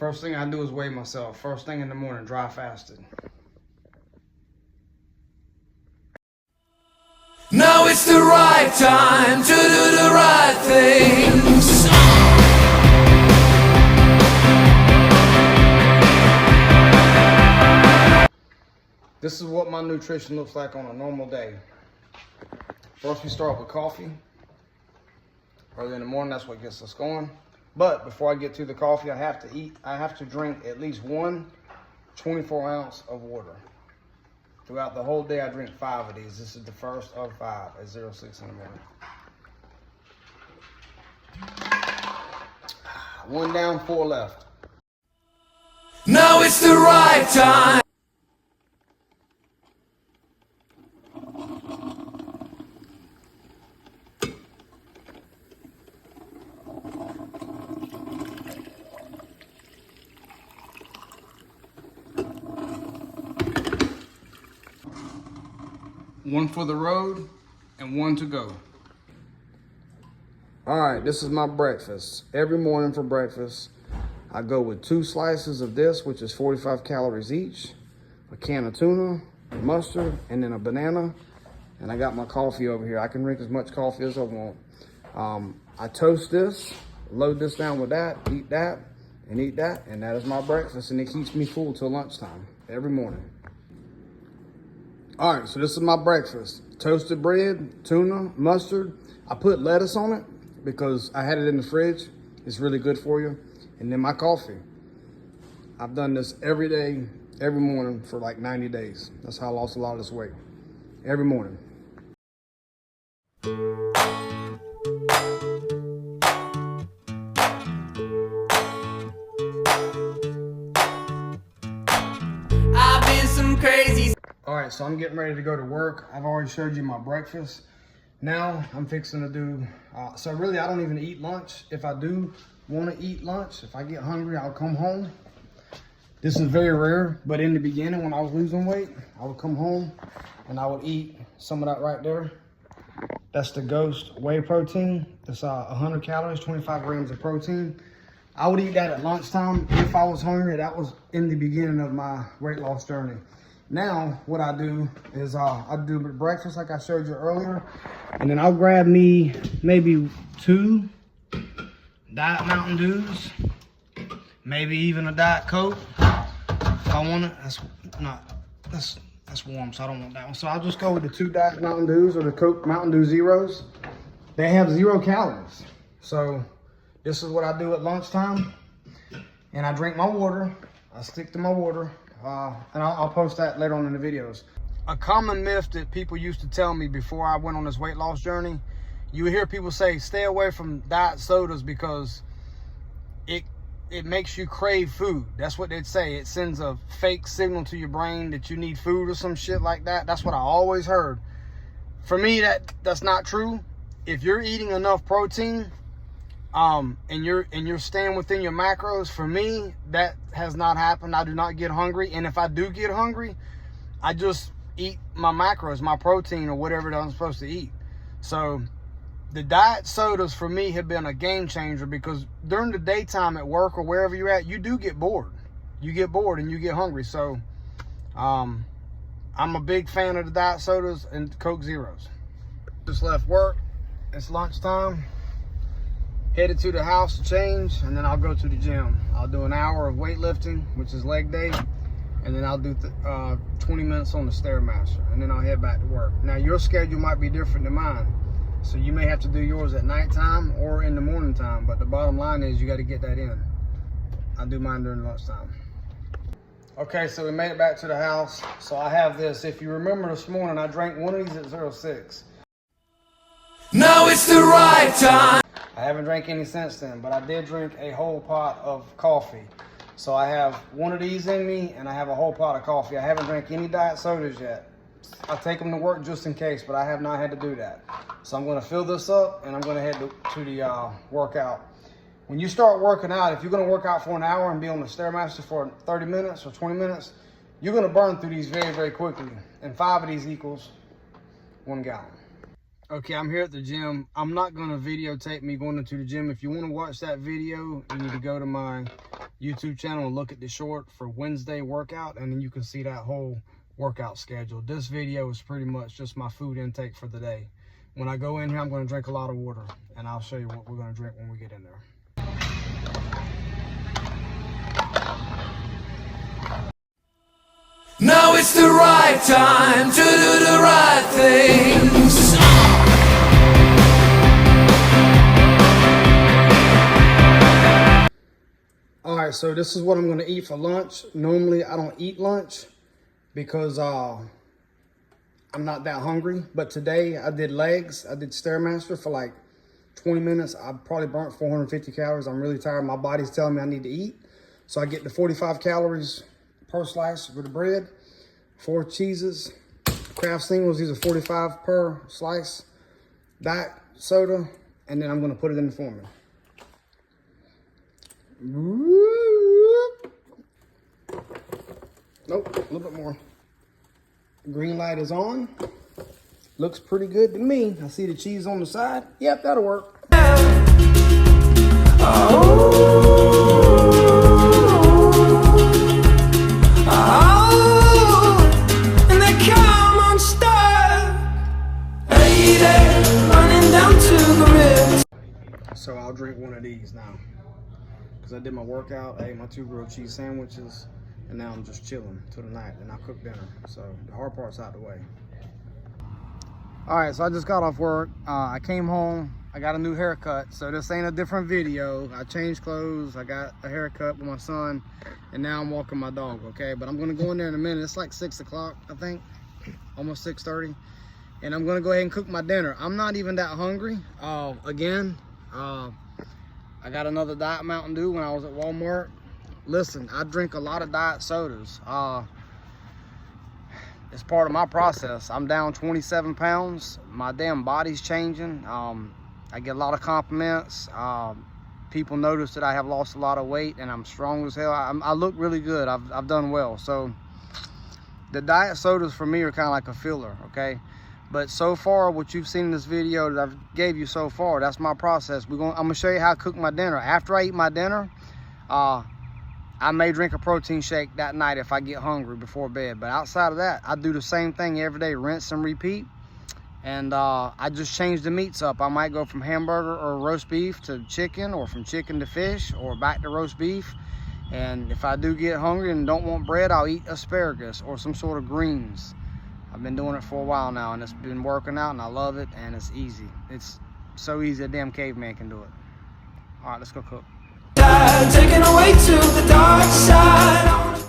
First thing I do is weigh myself. First thing in the morning, dry fasted. Now it's the right time to do the right things. This is what my nutrition looks like on a normal day. First we start with coffee. Early in the morning, that's what gets us going. But before I get to the coffee, I have to drink at least one 24-ounce of water. Throughout the whole day, I drink 5 of these. This is the first of 5 at 06 in the morning. One down, 4 left. Now it's the right time. One for the road and one to go. All right, this is my breakfast. Every morning for breakfast, I go with 2 slices of this, which is 45 calories each, a can of tuna, mustard, and then a banana. And I got my coffee over here. I can drink as much coffee as I want. I toast this, load this down with that, eat that, and that is my breakfast, and it keeps me full till lunchtime every morning. All right, so this is my breakfast. Toasted bread, tuna, mustard. I put lettuce on it because I had it in the fridge. It's really good for you. And then my coffee. I've done this every day, every morning for like 90 days. That's how I lost a lot of this weight. Every morning. I've been some crazy. All right, so I'm getting ready to go to work. I've already showed you my breakfast. Now I'm fixing to do, so really I don't even eat lunch. If I do want to eat lunch, if I get hungry, I'll come home. This is very rare, but in the beginning when I was losing weight, I would come home and I would eat some of that right there. That's the Ghost whey protein. It's 100 calories, 25 grams of protein. I would eat that at lunchtime if I was hungry. That was in the beginning of my weight loss journey. Now, what I do is I do breakfast like I showed you earlier, and then I'll grab me maybe 2 Diet Mountain Dews, maybe even a Diet Coke if I want it. That's warm, so I don't want that one. So I'll just go with the 2 Diet Mountain Dews or the Coke Mountain Dew Zeros. They have 0 calories. So this is what I do at lunchtime, and I drink my water. I stick to my water. And I'll post that later on in the videos. A common myth that people used to tell me before I went on this weight loss journey, you would hear people say, stay away from diet sodas because it makes you crave food. That's what they'd say. It sends a fake signal to your brain that you need food or some shit like that. That's what I always heard. For me, that's not true. If you're eating enough protein, and you're staying within your macros, for me, that has not happened. I do not get hungry. And if I do get hungry, I just eat my macros, my protein or whatever that I'm supposed to eat. So the diet sodas for me have been a game changer because during the daytime at work or wherever you're at, you do get bored. You get bored and you get hungry. So I'm a big fan of the diet sodas and Coke Zeros. Just left work. It's lunchtime. Headed to the house to change, and then I'll go to the gym. I'll do an hour of weightlifting, which is leg day, and then I'll do 20 minutes on the Stairmaster, and then I'll head back to work. Now, your schedule might be different than mine, so you may have to do yours at nighttime or in the morning time, but the bottom line is you got to get that in. I do mine during lunchtime. Okay, so we made it back to the house. So I have this. If you remember this morning, I drank one of these at 06. Now it's the right time. I haven't drank any since then, but I did drink a whole pot of coffee. So I have one of these in me, and I have a whole pot of coffee. I haven't drank any diet sodas yet. I take them to work just in case, but I have not had to do that. So I'm going to fill this up, and I'm going to head to the workout. When you start working out, if you're going to work out for an hour and be on the Stairmaster for 30 minutes or 20 minutes, you're going to burn through these very, very quickly. And 5 of these equals 1 gallon. Okay, I'm here at the gym. I'm not going to videotape me going into the gym. If you want to watch that video, you need to go to my YouTube channel and look at the short for Wednesday workout, and then you can see that whole workout schedule. This video is pretty much just my food intake for the day. When I go in here, I'm going to drink a lot of water, and I'll show you what we're going to drink when we get in there. Now it's the right time to do the right things. All right, so this is what I'm gonna eat for lunch. Normally I don't eat lunch because I'm not that hungry, but today I did legs. I did Stairmaster for like 20 minutes. I probably burnt 450 calories. I'm really tired. My body's telling me I need to eat. So I get the 45 calories per slice with the bread, 4 cheeses, Kraft singles, these are 45 per slice, diet soda, and then I'm gonna put it in the formin. Nope, a little bit more. Green light is on. Looks pretty good to me. I see the cheese on the side. Yep, that'll work. And they come unstuck. Hey there, running down to the river. So I'll drink one of these now. Because I did my workout, I ate my 2 grilled cheese sandwiches, and now I'm just chilling till the night, and I'll cook dinner. So the hard part's out the way. All right, so I just got off work. I came home, I got a new haircut. So this ain't a different video. I changed clothes, I got a haircut with my son, and now I'm walking my dog, okay? But I'm gonna go in there in a minute. It's like 6 o'clock, I think, almost 6:30. And I'm gonna go ahead and cook my dinner. I'm not even that hungry. I got another Diet Mountain Dew when I was at Walmart. Listen, I drink a lot of diet sodas. It's part of my process. I'm down 27 pounds. My damn body's changing. I get a lot of compliments. People notice that I have lost a lot of weight and I'm strong as hell. I look really good. I've done well. So the diet sodas for me are kind of like a filler, okay? But so far, what you've seen in this video that I've gave you so far, that's my process. I'm gonna show you how I cook my dinner. After I eat my dinner, I may drink a protein shake that night if I get hungry before bed. But outside of that, I do the same thing every day, rinse and repeat. And I just change the meats up. I might go from hamburger or roast beef to chicken, or from chicken to fish, or back to roast beef. And if I do get hungry and don't want bread, I'll eat asparagus or some sort of greens. I've been doing it for a while now, and it's been working out, and I love it, and it's easy. It's so easy a damn caveman can do it. All right, let's go cook. Taken away to the dark side.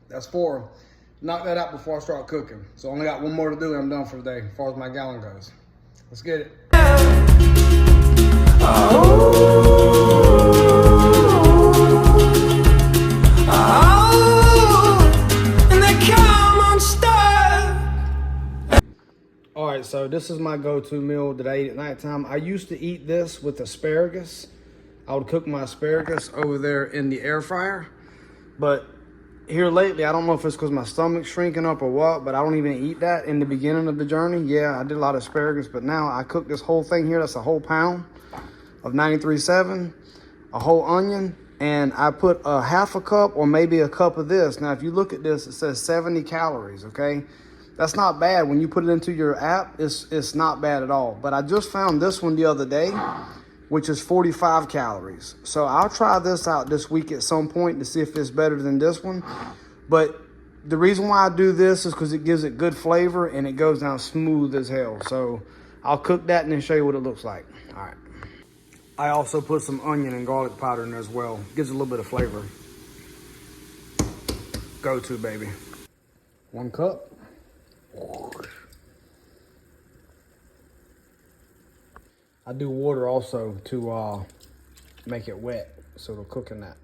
That's 4. Knock that out before I start cooking. So I only got one more to do, and I'm done for the day, as far as my gallon goes. Let's get it. All right, so this is my go-to meal that I eat at nighttime. I used to eat this with asparagus. I would cook my asparagus over there in the air fryer. But here lately, I don't know if it's because my stomach's shrinking up or what, but I don't even eat that in the beginning of the journey. Yeah, I did a lot of asparagus, but now I cook this whole thing here. That's a whole pound of 93.7, a whole onion, and I put a half a cup or maybe a cup of this. Now, if you look at this, it says 70 calories, okay? That's not bad. When you put it into your app, it's not bad at all. But I just found this one the other day, which is 45 calories. So I'll try this out this week at some point to see if it's better than this one. But the reason why I do this is because it gives it good flavor and it goes down smooth as hell. So I'll cook that and then show you what it looks like. All right. I also put some onion and garlic powder in there as well. Gives it a little bit of flavor. Go to, baby. 1 cup. I do water also to make it wet, so it'll cook in that.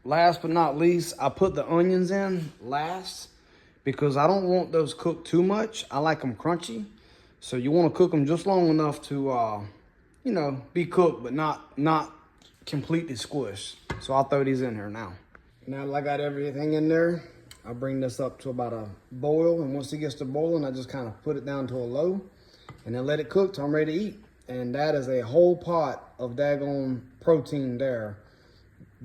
Last but not least, I put the onions in last because I don't want those cooked too much. I like them crunchy. So you want to cook them just long enough to, you know, be cooked, but not completely squished. So I'll throw these in here now. Now that I got everything in there, I'll bring this up to about a boil. And once it gets to boiling, I just kind of put it down to a low and then let it cook till I'm ready to eat. and that is a whole pot of daggone protein there.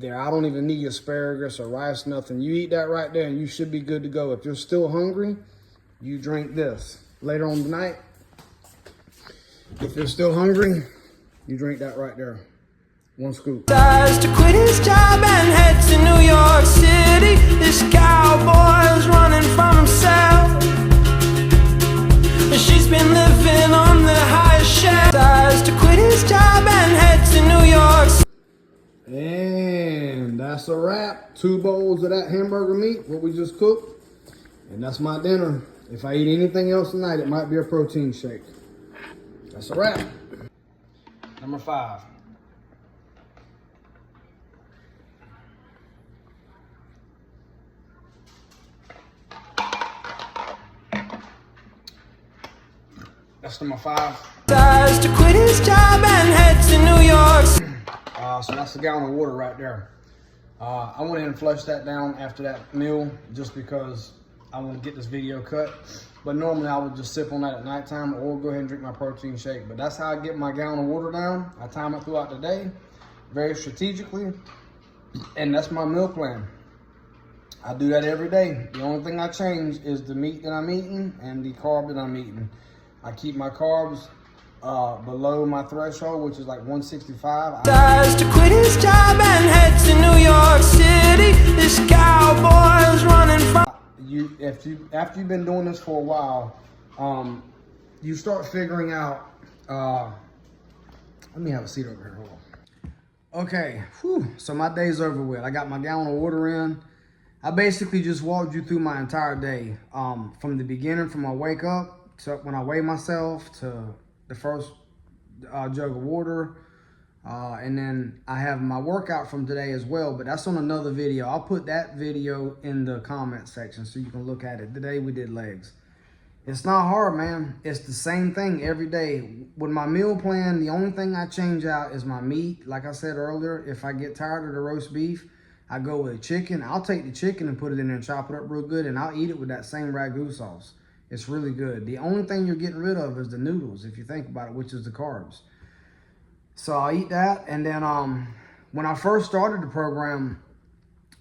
I don't even need asparagus or rice, nothing. You eat that right there and you should be good to go. If you're still hungry, you drink this. Later on tonight, if you're still hungry, you drink that right there. 1 scoop. Decides to quit his job and head to New York City. This cowboy's running from himself. She's been living on the highest shelf. Decides to quit his job and head to New York City. And that's a wrap. 2 bowls of that hamburger meat, what we just cooked. And that's my dinner. If I eat anything else tonight, it might be a protein shake. That's a wrap. Number 5. That's number 5. Decides to quit his job and head to New York City. So that's a gallon of water right there. I went ahead and flushed that down after that meal just because I want to get this video cut. But normally I would just sip on that at nighttime or go ahead and drink my protein shake. But that's how I get my gallon of water down. I time it throughout the day, very strategically. And that's my meal plan. I do that every day. The only thing I change is the meat that I'm eating and the carb that I'm eating. I keep my carbs below my threshold, which is like 165. Decides to quit his job and head to New York City. This cowboy's running from. After you've been doing this for a while, you start figuring out. Let me have a seat over here. Hold on. Okay, so my day's over with. I got my gallon of water in. I basically just walked you through my entire day, from the beginning, from I wake up to when I weigh myself to the first jug of water, and then I have my workout from today as well, but that's on another video. I'll put that video in the comment section so you can look at it. Today we did legs. It's not hard, man. It's the same thing every day. With my meal plan, the only thing I change out is my meat. Like I said earlier, if I get tired of the roast beef, I go with a chicken. I'll take the chicken and put it in there and chop it up real good, and I'll eat it with that same ragu sauce. It's really good. The only thing you're getting rid of is the noodles, if you think about it, which is the carbs. So I'll eat that. And then when I first started the program,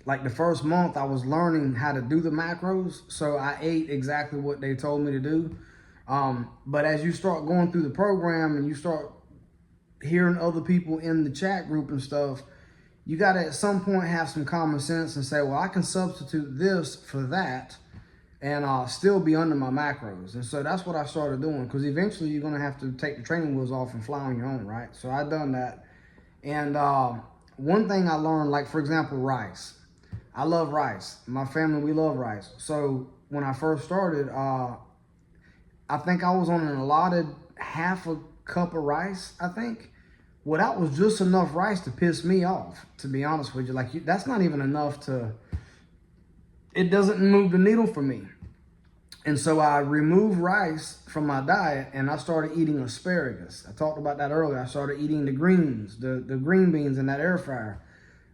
like the first month, I was learning how to do the macros. So I ate exactly what they told me to do. But as you start going through the program and you start hearing other people in the chat group and stuff, you got to at some point have some common sense and say, well, I can substitute this for that and still be under my macros. And so that's what I started doing, because eventually you're going to have to take the training wheels off and fly on your own, right? So I done that. And one thing I learned, like for example, rice. I love rice. My family, we love rice. So when I first started, I think I was on an allotted half a cup of rice, I think. Well, that was just enough rice to piss me off, to be honest with you. Like, that's not even enough to, it doesn't move the needle for me. And so I removed rice from my diet and I started eating asparagus. I talked about that earlier. I started eating the greens, the green beans in that air fryer.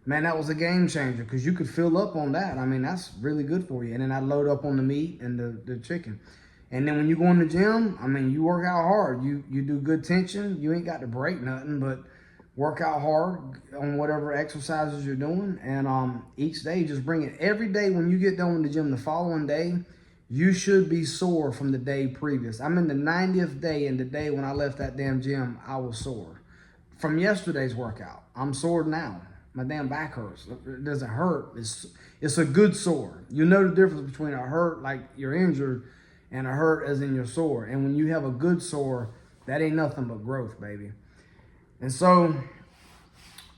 Man, that was a game changer because you could fill up on that. I mean, that's really good for you. And then I load up on the meat and the chicken. And then when you go in the gym, I mean, you work out hard. You do good tension. You ain't got to break nothing, but work out hard on whatever exercises you're doing. And each day, just bring it. Every day when you get done with the gym, the following day, you should be sore from the day previous. I'm in the 90th day, and the day when I left that damn gym, I was sore. From yesterday's workout, I'm sore now. My damn back hurts. It doesn't hurt. It's a good sore. You know the difference between a hurt like you're injured and a hurt as in you're sore. And when you have a good sore, that ain't nothing but growth, baby. And so,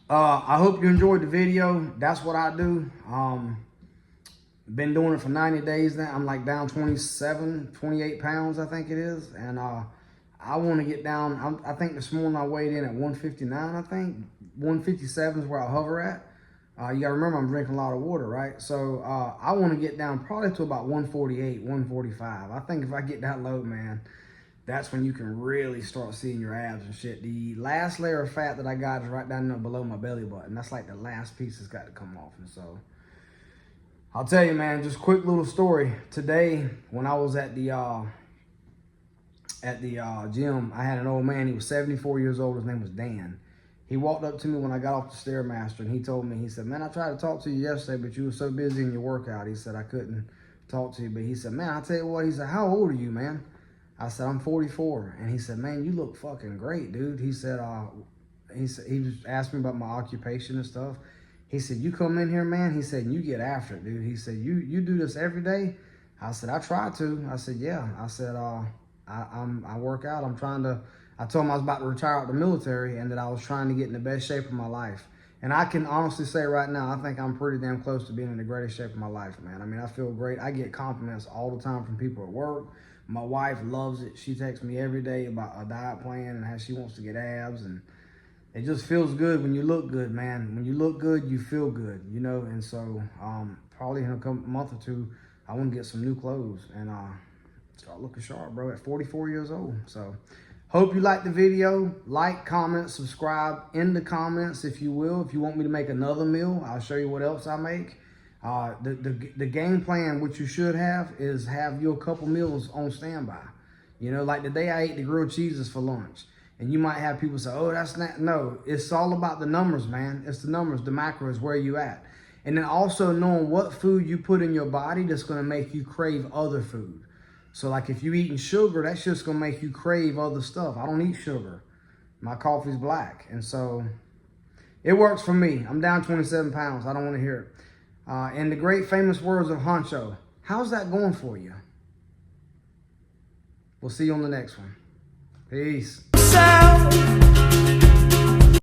I hope you enjoyed the video. That's what I do. Been doing it for 90 days now. I'm like down 28 pounds, I think it is. And I want to get down. I think this morning I weighed in at 159, I think. 157 is where I hover at. You got to remember I'm drinking a lot of water, right? So I want to get down probably to about 148, 145. I think if I get that low, man, that's when you can really start seeing your abs and shit. The last layer of fat that I got is right down there below my belly button. That's like the last piece that's got to come off. And so I'll tell you, man, just quick little story. Today, when I was at the at the gym, I had an old man. He was 74 years old. His name was Dan. He walked up to me when I got off the Stairmaster, and he told me, he said, man, I tried to talk to you yesterday, but you were so busy in your workout. He said, I couldn't talk to you. But he said, man, I'll tell you what. He said, how old are you, man? I said, I'm 44. And he said, man, you look fucking great, dude. He said, he just asked me about my occupation and stuff. He said, you come in here, man. He said, you get after it, dude. He said, you do this every day? I said, I try to. I said, yeah. I said, I work out. I told him I was about to retire out the military and that I was trying to get in the best shape of my life. And I can honestly say right now, I think I'm pretty damn close to being in the greatest shape of my life, man. I mean, I feel great. I get compliments all the time from people at work. My wife loves it. She texts me every day about a diet plan and how she wants to get abs. And it just feels good when you look good, man. When you look good, you feel good, you know. And so probably in a month or two, I want to get some new clothes and start looking sharp, bro, at 44 years old. So hope you liked the video. Like, comment, subscribe in the comments if you will. If you want me to make another meal, I'll show you what else I make. The game plan, what you should have, is have you a couple meals on standby. You know, like today I ate the grilled cheeses for lunch. And you might have people say, oh, that's not, no. It's all about the numbers, man. It's the numbers, the macros, where you at. And then also knowing what food you put in your body that's going to make you crave other food. So like if you're eating sugar, that's just going to make you crave other stuff. I don't eat sugar. My coffee's black. And so it works for me. I'm down 27 pounds. I don't want to hear it. In the great famous words of Honcho, how's that going for you? We'll see you on the next one. Peace.